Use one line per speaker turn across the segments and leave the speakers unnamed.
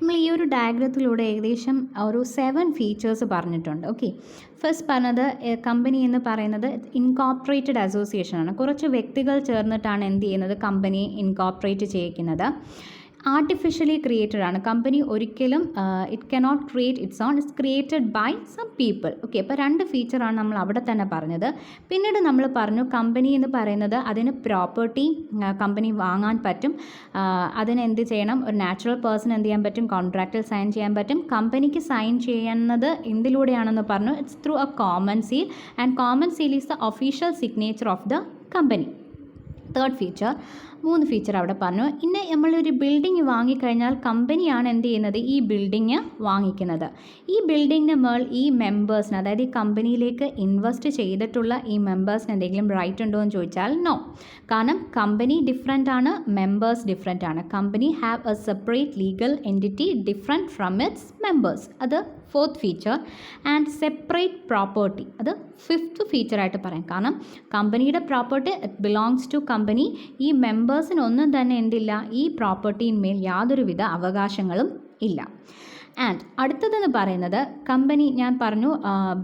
നമ്മൾ ഈ ഒരു ഡയഗ്രത്തിലൂടെ ഏകദേശം ഒരു 7 ഫീച്ചേഴ്സ് പറഞ്ഞിട്ടുണ്ട്. ഓക്കെ, ഫസ്റ്റ് പറഞ്ഞത് കമ്പനി എന്ന് പറയുന്നത് ഇൻകോർപ്പറേറ്റഡ് അസോസിയേഷനാണ്. കുറച്ച് വ്യക്തികൾ ചേർന്നിട്ടാണ് എന്ത് ചെയ്യുന്നത്, കമ്പനിയെ ഇൻകോർപ്പറേറ്റ് ചെയ്യിക്കുന്നത്. ആർട്ടിഫിഷ്യലി ക്രിയേറ്റഡ് ആണ് കമ്പനി, ഒരിക്കലും it cannot create its own, it's created by some people. Okay, അപ്പോൾ 2 ഫീച്ചറാണ് നമ്മൾ അവിടെ തന്നെ പറഞ്ഞത്. പിന്നീട് നമ്മൾ പറഞ്ഞു കമ്പനി എന്ന് പറയുന്നത് അതിന് പ്രോപ്പർട്ടി കമ്പനി വാങ്ങാൻ പറ്റും. അതിന് എന്ത് ചെയ്യണം, ഒരു നാച്ചുറൽ പേഴ്സൺ എന്ത് ചെയ്യാൻ പറ്റും, കോൺട്രാക്റ്റിൽ സൈൻ ചെയ്യാൻ പറ്റും. കമ്പനിക്ക് സൈൻ ചെയ്യുന്നത് എന്തിലൂടെയാണെന്ന് പറഞ്ഞു, it's through A common seal, and common seal is the official signature of the company. Third feature, 3 feature അവിടെ പറഞ്ഞു. ഇന്ന് നമ്മളൊരു ബിൽഡിംഗ് വാങ്ങിക്കഴിഞ്ഞാൽ കമ്പനിയാണ് എന്ത് ചെയ്യുന്നത്, ഈ ബിൽഡിങ് വാങ്ങിക്കുന്നത്. ഈ ബിൽഡിങ്ങിന് മേൽ ഈ മെമ്പേഴ്സിന്, അതായത് ഈ കമ്പനിയിലേക്ക് ഇൻവെസ്റ്റ് ചെയ്തിട്ടുള്ള ഈ മെമ്പേഴ്സിന് എന്തെങ്കിലും റൈറ്റ് ഉണ്ടോ എന്ന് ചോദിച്ചാൽ നോ. കാരണം കമ്പനി ഡിഫറെൻ്റ് ആണ്, മെമ്പേഴ്സ് ഡിഫറെൻ്റ് ആണ്. Company have A separate legal entity different from it's members. അത് 4th feature. And separate property, അത് 5th ഫീച്ചറായിട്ട് പറയാം. കാരണം കമ്പനിയുടെ property it belongs to company. ഈ മെമ്പേഴ്സിനൊന്നും തന്നെ എന്തില്ല, ഈ പ്രോപ്പർട്ടിന്മേൽ യാതൊരുവിധ അവകാശങ്ങളും ഇല്ല. ആൻഡ് അടുത്തതെന്ന് പറയുന്നത് കമ്പനി, ഞാൻ പറഞ്ഞു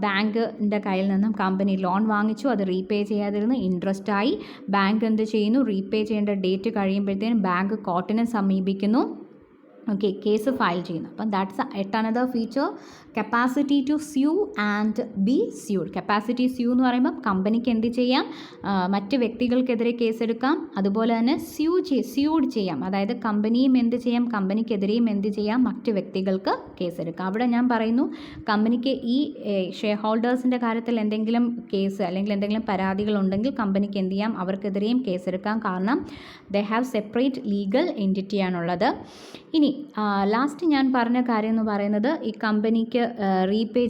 ബാങ്കിൻ്റെ കയ്യിൽ നിന്നും കമ്പനി ലോൺ വാങ്ങിച്ചു, അത് റീപേ ചെയ്യാതിരുന്ന് ഇൻട്രസ്റ്റായി. ബാങ്ക് എന്ത് ചെയ്യുന്നു, റീപേ ചെയ്യേണ്ട ഡേറ്റ് കഴിയുമ്പോഴത്തേനും ബാങ്ക് കോർട്ടിനെ സമീപിക്കുന്നു. ഓക്കെ, കേസ് ഫയൽ ചെയ്യുന്നു. അപ്പം ദാറ്റ്സ് എട്ട് another feature, capacity to sue and be sued. Capacity sue എന്ന് പറയുമ്പോൾ കമ്പനിക്ക് എന്ത് ചെയ്യാം, മറ്റ് വ്യക്തികൾക്കെതിരെ കേസെടുക്കാം. അതുപോലെ തന്നെ സ്യൂഡ് ചെയ്യാം, അതായത് കമ്പനിയും എന്ത് ചെയ്യാം, കമ്പനിക്കെതിരെയും എന്ത് ചെയ്യാം, മറ്റ് വ്യക്തികൾക്ക് കേസെടുക്കാം. അവിടെ ഞാൻ പറയുന്നു കമ്പനിക്ക് ഈ ഷെയർ ഹോൾഡേഴ്സിൻ്റെ കാര്യത്തിൽ എന്തെങ്കിലും കേസ് അല്ലെങ്കിൽ എന്തെങ്കിലും പരാതികളുണ്ടെങ്കിൽ കമ്പനിക്ക് എന്ത് ചെയ്യാം, അവർക്കെതിരെയും കേസെടുക്കാം. കാരണം ദേ ഹാവ് സെപ്പറേറ്റ് ലീഗൽ എൻറ്റിറ്റിയാണുള്ളത്. ഇനി ലാസ്റ്റ് ഞാൻ പറഞ്ഞ കാര്യം എന്ന് പറയുന്നത്, ഈ കമ്പനിക്ക്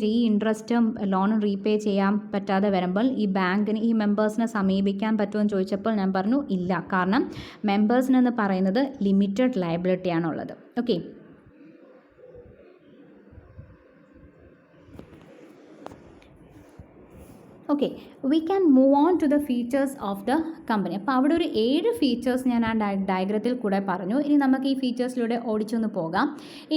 ഈ ഇൻട്രസ്റ്റും ലോണും റീപേ ചെയ്യാൻ പറ്റാതെ വരുമ്പോൾ ഈ ബാങ്കിന്, ഈ മെമ്പേഴ്സിനെ സമീപിക്കാൻ പറ്റുമെന്ന് ചോദിച്ചപ്പോൾ ഞാൻ പറഞ്ഞു ഇല്ല. കാരണം മെമ്പേഴ്സിനെന്ന് പറയുന്നത് ലിമിറ്റഡ് ലയബിലിറ്റിയാണുള്ളത്. Okay, okay, we can move on to the features of the company. അപ്പോൾ അവിടെ ഒരു 7 ഫീച്ചേഴ്സ് ഞാൻ ആ ഡയഗ്രത്തിൽ കൂടെ പറഞ്ഞു. ഇനി നമുക്ക് ഈ ഫീച്ചേഴ്സിലൂടെ ഓടിച്ചൊന്ന് പോകാം.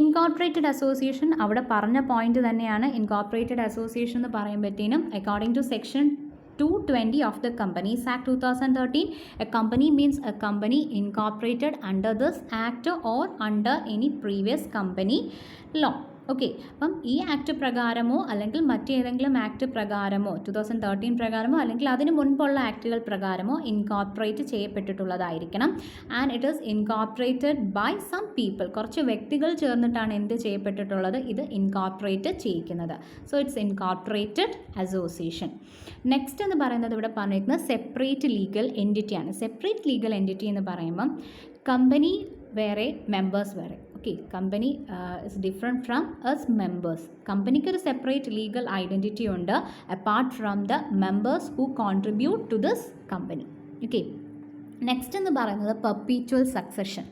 ഇൻകോർപ്പറേറ്റഡ് അസോസിയേഷൻ അവിടെ പറഞ്ഞ പോയിന്റ് തന്നെയാണ്. ഇൻകോർപ്പറേറ്റഡ് അസോസിയേഷൻ എന്ന് പറയുമ്പോഴത്തേനും according to section 220 of the Companies Act 2013, a company means a company incorporated under this act or under any previous company law. Okay, അപ്പം ഈ ആക്ട് പ്രകാരമോ അല്ലെങ്കിൽ മറ്റേതെങ്കിലും ആക്ട് പ്രകാരമോ 2013 പ്രകാരമോ അല്ലെങ്കിൽ അതിന് മുൻപുള്ള ആക്ടുകൾ പ്രകാരമോ ഇൻകോർപ്പറേറ്റ് ചെയ്യപ്പെട്ടിട്ടുള്ളതായിരിക്കണം. And it is incorporated by some people. കുറച്ച് വ്യക്തികൾ ചേർന്നിട്ടാണ് എന്ത് ചെയ്യപ്പെട്ടിട്ടുള്ളത്, ഇത് ഇൻകോർപ്പറേറ്റ് ചെയ്യിക്കുന്നത്. So it's incorporated association. Next എന്ന് പറയുന്നത് ഇവിടെ പറഞ്ഞിരിക്കുന്നത് സെപ്പറേറ്റ് ലീഗൽ എൻറ്റിറ്റിയാണ്. സെപ്പറേറ്റ് ലീഗൽ എൻറ്റിറ്റി എന്ന് പറയുമ്പം കമ്പനി വേറെ, മെമ്പേഴ്സ് വേറെ. Okay, company is different from its members. കമ്പനിക്ക് ഒരു സെപ്പറേറ്റ് ലീഗൽ ഐഡൻറ്റിറ്റി ഉണ്ട് apart from the members who contribute to this company. Okay, next എന്ന് പറയുന്നത് പെർപ്പീച്വൽ സക്സഷൻ.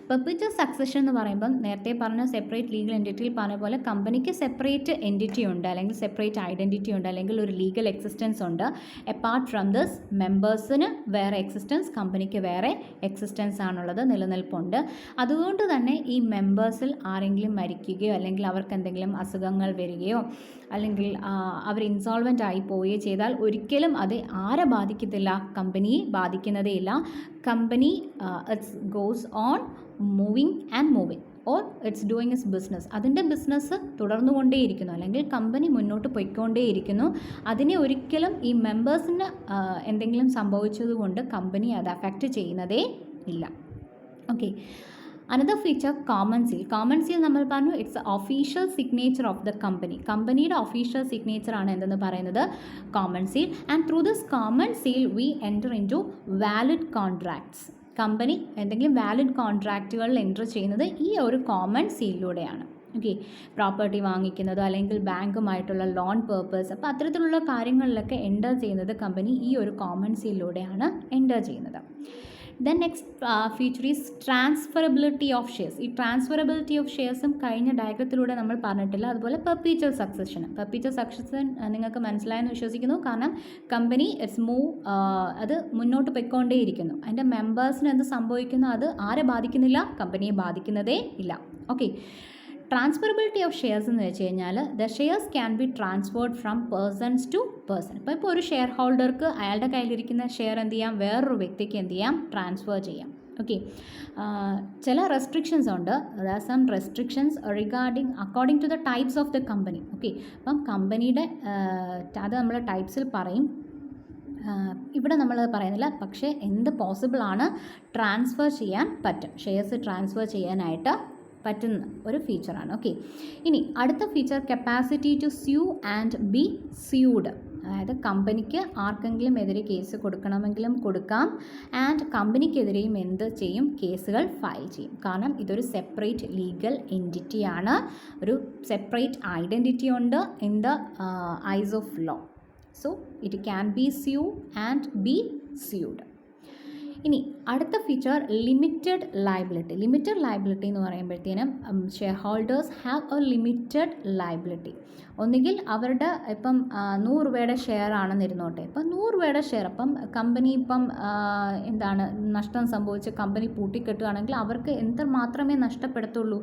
പെർപ്പീച്വൽ സക്സഷൻ എന്ന് പറയുമ്പം നേരത്തെ പറഞ്ഞ സെപ്പറേറ്റ് ലീഗൽ എൻറ്റിറ്റിയിൽ പറഞ്ഞ പോലെ കമ്പനിക്ക് സെപ്പറേറ്റ് എൻറ്റിറ്റി ഉണ്ട്, അല്ലെങ്കിൽ സെപ്പറേറ്റ് ഐഡൻറ്റിറ്റി ഉണ്ട്, അല്ലെങ്കിൽ ഒരു ലീഗൽ എക്സിസ്റ്റൻസ് ഉണ്ട്. അപ്പാർട്ട് ഫ്രം ദിസ് മെമ്പേഴ്സിന് വേറെ എക്സിസ്റ്റൻസ്, കമ്പനിക്ക് വേറെ എക്സിസ്റ്റൻസ് ആണുള്ളത്, നിലനിൽപ്പുണ്ട്. അതുകൊണ്ട് തന്നെ ഈ മെമ്പേഴ്സിൽ ആരെങ്കിലും മരിക്കുകയോ അല്ലെങ്കിൽ അവർക്ക് എന്തെങ്കിലും അസുഖങ്ങൾ വരികയോ അല്ലെങ്കിൽ അവർ ഇൻസോൾവെൻ്റ് ആയി പോവുകയോ ചെയ്താൽ ഒരിക്കലും അത് ആരെ ബാധിക്കത്തില്ല, കമ്പനിയെ ബാധിക്കുന്നതേ ഇല്ല. Company it's goes on moving or it's doing it's business. അതിൻ്റെ ബിസിനസ് തുടർന്നുകൊണ്ടേയിരിക്കുന്നു, അല്ലെങ്കിൽ കമ്പനി മുന്നോട്ട് പോയിക്കൊണ്ടേയിരിക്കുന്നു. അതിനെ ഒരിക്കലും ഈ മെമ്പേഴ്സിന് എന്തെങ്കിലും സംഭവിച്ചതുകൊണ്ട് കമ്പനി അത് അഫക്റ്റ് ചെയ്യുന്നതേ ഇല്ല. Okay, another feature common seal. Common seal നമ്മൾ പറഞ്ഞു it's official signature of the company. കമ്പനിയുടെ ഒഫീഷ്യൽ സിഗ്നേച്ചർ ആണ് എന്തെന്ന് പറയുന്നത്, common seal. And through this common seal we enter into valid contracts. Company എന്തെങ്കിലും വാലിഡ് കോൺട്രാക്റ്റുകളിൽ എൻ്റർ ചെയ്യുന്നത് ഈ ഒരു കോമൺ സീലിലൂടെയാണ്. ഓക്കെ, പ്രോപ്പർട്ടി വാങ്ങിക്കുന്നത് അല്ലെങ്കിൽ ബാങ്കുമായിട്ടുള്ള ലോൺ പേർപ്പസ്, അപ്പോൾ അത്തരത്തിലുള്ള കാര്യങ്ങളിലൊക്കെ എൻ്റർ ചെയ്യുന്നത് കമ്പനി ഈ ഒരു കോമൺ സീലിലൂടെയാണ് എൻ്റർ ചെയ്യുന്നത്. Then next feature is transferability of shares. ഈ ട്രാൻസ്ഫറബിലിറ്റി ഓഫ് ഷെയർസും കഴിഞ്ഞ ഡയഗ്രത്തിലൂടെ നമ്മൾ പറഞ്ഞിട്ടില്ല. അതുപോലെ പെർപ്പീച്വൽ സക്സഷൻ നിങ്ങൾക്ക് മനസ്സിലായെന്ന് വിശ്വസിക്കുന്നു. കാരണം കമ്പനി ഇറ്റ്സ് അത് മുന്നോട്ട് പോയിക്കൊണ്ടേയിരിക്കുന്നു. അതിൻ്റെ മെമ്പേഴ്സിന് എന്ത് സംഭവിക്കുന്നു, അത് ആരെ ബാധിക്കുന്നില്ല, കമ്പനിയെ ബാധിക്കുന്നതേ ഇല്ല. ഓക്കെ, ട്രാൻസ്ഫറബിലിറ്റി ഓഫ് ഷെയർസ് എന്ന് വെച്ച് കഴിഞ്ഞാൽ the shares can be transferred from persons to person. ഇപ്പോൾ ഒരു ഷെയർ ഹോൾഡർക്ക് അയാളുടെ കയ്യിലിരിക്കുന്ന ഷെയർ എന്ത് ചെയ്യാം, വേറൊരു വ്യക്തിക്ക് എന്ത് ചെയ്യാം, ട്രാൻസ്ഫർ ചെയ്യാം. ഓക്കെ, ചില റെസ്ട്രിക്ഷൻസ് ഉണ്ട്. Some restrictions regarding according to the types of the company. Okay, അപ്പം കമ്പനിയുടെ അത് നമ്മൾ ടൈപ്സിൽ പറയും, ഇവിടെ നമ്മൾ പറയുന്നില്ല. പക്ഷേ എന്ത് പോസിബിളാണ്, ട്രാൻസ്ഫർ ചെയ്യാൻ പറ്റും, ഷെയർസ് ട്രാൻസ്ഫർ ചെയ്യാനായിട്ട് പറ്റുന്ന ഒരു ഫീച്ചറാണ്. ഓക്കെ, ഇനി അടുത്ത feature capacity to sue and be sued. അതായത് കമ്പനിക്ക് ആർക്കെങ്കിലും എതിരെ കേസ് കൊടുക്കണമെങ്കിലും കൊടുക്കാം, ആൻഡ് കമ്പനിക്കെതിരെയും എന്ത് ചെയ്യും, കേസുകൾ ഫയൽ ചെയ്യും. കാരണം ഇതൊരു സെപ്പറേറ്റ് ലീഗൽ എൻറ്റിറ്റിയാണ്, ഒരു സെപ്പറേറ്റ് ഐഡൻറ്റിറ്റി ഉണ്ട് in the eyes of law. So it can be sue and be sued. ഇനി അടുത്ത feature limited liability. Limited liability എന്ന് പറയുമ്പോഴത്തേനും shareholders have a limited liability. ഒന്നുകിൽ അവരുടെ ഇപ്പം 100 രൂപയുടെ ഷെയർ ആണെന്ന് ഇരുന്നോട്ടെ, ഇപ്പം 100 രൂപയുടെ ഷെയർ, അപ്പം കമ്പനി ഇപ്പം എന്താണ് നഷ്ടം സംഭവിച്ച് കമ്പനി പൂട്ടിക്കെട്ടുകയാണെങ്കിൽ അവർക്ക് എന്ത് മാത്രമേ നഷ്ടപ്പെടുത്തുള്ളൂ,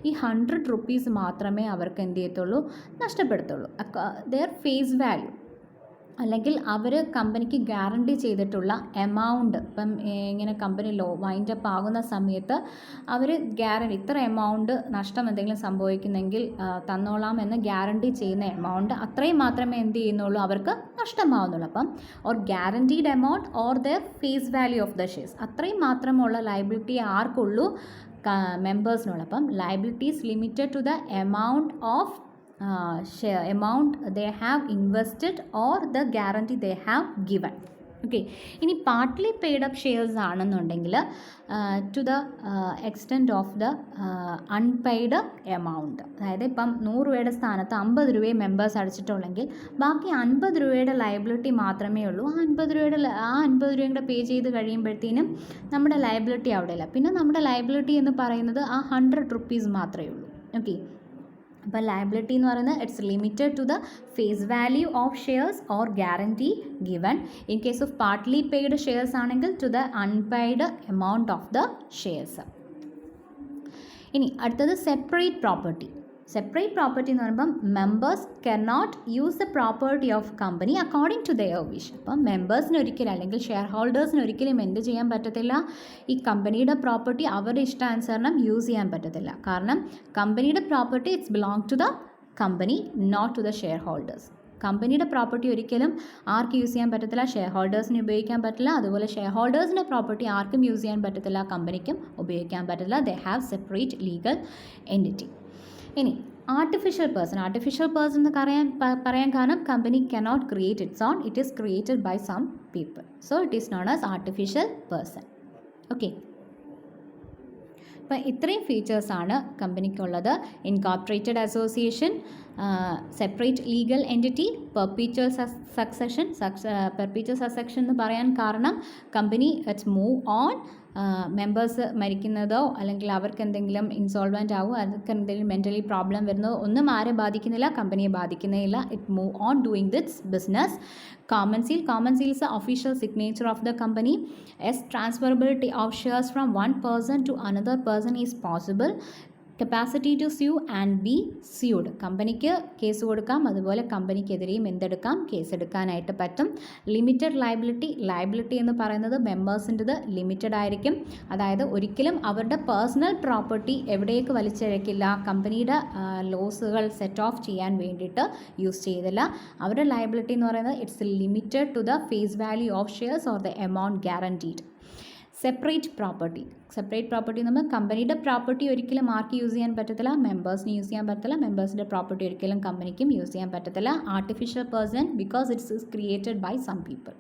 ഈ 100 റുപ്പീസ് മാത്രമേ അവർക്ക് എന്ത് ചെയ്യത്തുള്ളൂ, നഷ്ടപ്പെടുത്തുള്ളൂ. ദെയർ ഫേസ് വാല്യൂ, അല്ലെങ്കിൽ അവർ കമ്പനിക്ക് ഗ്യാരണ്ടി ചെയ്തിട്ടുള്ള എമൗണ്ട്. ഇപ്പം ഇങ്ങനെ കമ്പനി വൈൻഡപ്പ് ആകുന്ന സമയത്ത് അവർ ഗ്യാരണ്ടി ഇത്ര എമൗണ്ട് നഷ്ടം എന്തെങ്കിലും സംഭവിക്കുന്നെങ്കിൽ തന്നോളാം എന്ന് ഗ്യാരണ്ടി ചെയ്യുന്ന എമൗണ്ട്, അത്രയും മാത്രമേ എന്ത് ചെയ്യുന്നുള്ളൂ, അവർക്ക് നഷ്ടമാവുന്നുള്ളൂ. അപ്പം or guaranteed amount or their face value of the shares, അത്രയും മാത്രമുള്ള ലയബിലിറ്റി ആർക്കുള്ളൂ, മെമ്പേഴ്സിനുള്ള. അപ്പം liability is limited to the amount of share amount they have invested or the guarantee they have given. Okay, ഇനി പാർട്ട്ലി പെയ്ഡ് അപ്പ് ഷെയർസ് ആണെന്നുണ്ടെങ്കിൽ to the extent of the unpaid amount. അതായത് ഇപ്പം 100 രൂപയുടെ സ്ഥാനത്ത് 50 രൂപയെ മെമ്പേഴ്സ് അടച്ചിട്ടുള്ളെങ്കിൽ ബാക്കി 50 രൂപയുടെ liability മാത്രമേ ഉള്ളൂ. ആ 50 രൂപയും കൂടെ പേ ചെയ്ത് കഴിയുമ്പോഴത്തേനും നമ്മുടെ ലയബിലിറ്റി അവിടെയില്ല. പിന്നെ നമ്മുടെ ലയബിലിറ്റി എന്ന് പറയുന്നത് ആ 100 റുപ്പീസ് മാത്രമേ ഉള്ളൂ. ഓക്കെ, അപ്പോൾ ലയബിലിറ്റി എന്ന് പറയുന്നത് it's limited to the face value of shares or guarantee given. In case of partly paid shares ആണെങ്കിൽ to the unpaid amount of the shares. ഇനി അടുത്തത് സെപ്പറേറ്റ് പ്രോപ്പർട്ടി. സെപ്പറേറ്റ് പ്രോപ്പർട്ടി എന്ന് പറയുമ്പം members cannot use the property of company according to their wish. അപ്പം മെമ്പേഴ്സിന് ഒരിക്കലും അല്ലെങ്കിൽ share ഹോൾഡേഴ്സിന് ഒരിക്കലും എന്ത് ചെയ്യാൻ പറ്റത്തില്ല, ഈ കമ്പനിയുടെ പ്രോപ്പർട്ടി അവരുടെ ഇഷ്ടാനുസരണം യൂസ് ചെയ്യാൻ പറ്റത്തില്ല. കാരണം കമ്പനിയുടെ property it's belong to the company, not to the shareholders. കമ്പനിയുടെ പ്രോപ്പർട്ടി ഒരിക്കലും ആർക്ക് യൂസ് ചെയ്യാൻ പറ്റത്തില്ല, ഷെയർ ഹോൾഡേഴ്സിന് ഉപയോഗിക്കാൻ പറ്റില്ല. അതുപോലെ ഷെയർ ഹോൾഡേഴ്സിൻ്റെ പ്രോപ്പർട്ടി ആർക്കും യൂസ് ചെയ്യാൻ പറ്റത്തില്ല, കമ്പനിക്കും ഉപയോഗിക്കാൻ പറ്റില്ല. They have separate legal entity. ഇനി ആർട്ടിഫിഷ്യൽ പേഴ്സൺ എന്ന് പറയാൻ കാരണം company cannot create its own, it is created by some people. So it is known as artificial person. Okay, അപ്പോൾ ഇത്രയും ഫീച്ചേഴ്സാണ് കമ്പനിക്കുള്ളത്. Incorporated association, separate legal entity, perpetual succession എന്ന് പറയാൻ കാരണം company it's move on. Members മരിക്കുന്നതോ അല്ലെങ്കിൽ അവർക്ക് എന്തെങ്കിലും ഇൻസോൾവൻ്റ് ആവുമോ, അവർക്ക് എന്തെങ്കിലും മെൻ്റലി പ്രോബ്ലം വരുന്നതോ ഒന്നും ആരെ ബാധിക്കുന്നില്ല, കമ്പനിയെ ബാധിക്കുന്നില്ല. It move on doing its business. Common seal is the official signature of the company. As transferability of shares from one person to another person is possible. Capacity to sue and be sued. കമ്പനിക്ക് case കൊടുക്കാം, അതുപോലെ കമ്പനിക്കെതിരെയും എന്തെടുക്കാം, case എടുക്കാനായിട്ട് പറ്റും. Limited liability എന്ന് പറയുന്നത് മെമ്പേഴ്സിൻ്റെത് limited ആയിരിക്കും. അതായത് ഒരിക്കലും അവരുടെ പേഴ്സണൽ പ്രോപ്പർട്ടി എവിടേക്ക് വലിച്ചിഴക്കില്ല, കമ്പനിയുടെ ലോസുകൾ സെറ്റ് ഓഫ് ചെയ്യാൻ വേണ്ടിയിട്ട് യൂസ് ചെയ്തില്ല. അവരുടെ ലയബിലിറ്റി എന്ന് പറയുന്നത് it's limited to the face value of shares or the amount guaranteed. Separate property നമ്മൾ കമ്പനിയുടെ പ്രോപ്പർട്ടി ഒരിക്കലും ആർക്ക് യൂസ് ചെയ്യാൻ പറ്റത്തില്ല, മെമ്പേഴ്സിന് യൂസ് ചെയ്യാൻ പറ്റത്തില്ല. മെമ്പേഴ്സിൻ്റെ പ്രോപ്പർട്ടി ഒരിക്കലും കമ്പനിക്കും യൂസ് ചെയ്യാൻ പറ്റത്തില്ല. Artificial person because it's created by some people.